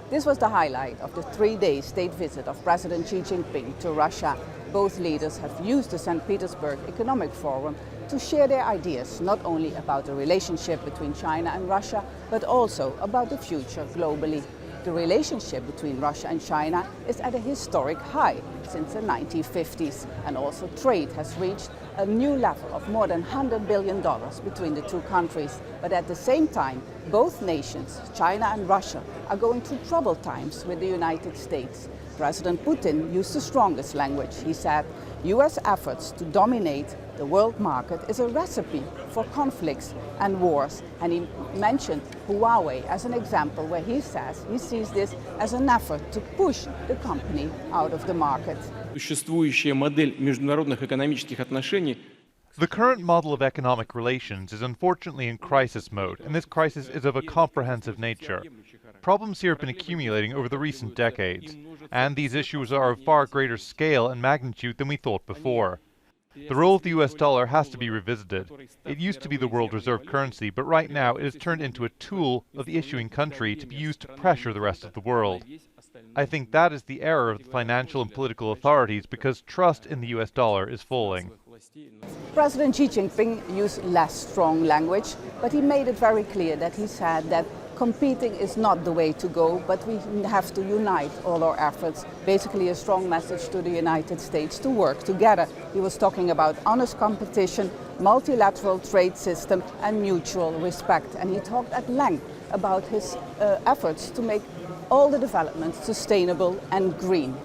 This was the highlight of the 3-day state visit of President Xi Jinping to Russia. Both leaders have used the St Petersburg Economic Forum to share their ideas, not only about the relationship between China and Russia, but also about the future globally. The relationship between Russia and China is at a historic high since the 1950s, and also trade has reached a new level of more than $100 billion between the two countries. But at the same time, both nations, China and Russia, are going through troubled times with the United States. President Putin used the strongest language. He said, US efforts to dominate the world market is a recipe for conflicts and wars. And he mentioned Huawei as an example where he says he sees this as an effort to push the company out of the market. The current model of economic relations is unfortunately in crisis mode, and this crisis is of a comprehensive nature. Problems here have been accumulating over the recent decades, and these issues are of far greater scale and magnitude than we thought before. The role of the US dollar has to be revisited. It used to be the world reserve currency, but right now it has turned into a tool of the issuing country to be used to pressure the rest of the world. I think that is the error of the financial and political authorities, because trust in the US dollar is falling. President Xi Jinping used less strong language, but he made it very clear that he said that competing is not the way to go, but we have to unite all our efforts. Basically a strong message to the United States to work together. He was talking about honest competition, multilateral trade system and mutual respect. And he talked at length about his efforts to make all the developments sustainable and green.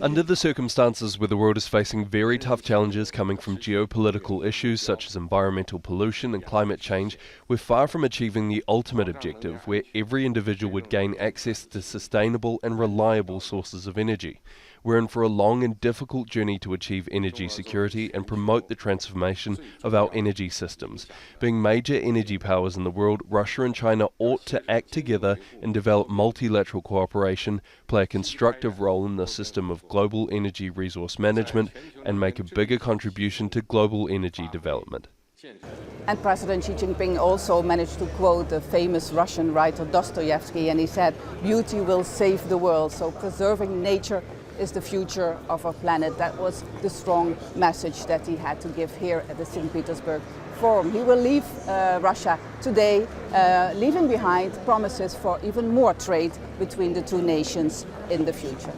Under the circumstances where the world is facing very tough challenges coming from geopolitical issues such as environmental pollution and climate change, we're far from achieving the ultimate objective where every individual would gain access to sustainable and reliable sources of energy. We're in for a long and difficult journey to achieve energy security and promote the transformation of our energy systems. Being major energy powers in the world, Russia and China ought to act together and develop multilateral cooperation, play a constructive role in the system of global energy resource management, and make a bigger contribution to global energy development. And President Xi Jinping also managed to quote the famous Russian writer Dostoevsky, and he said, "Beauty will save the world." So preserving nature is the future of our planet. That was the strong message that he had to give here at the St. Petersburg Forum. He will leave Russia today, leaving behind promises for even more trade between the two nations in the future.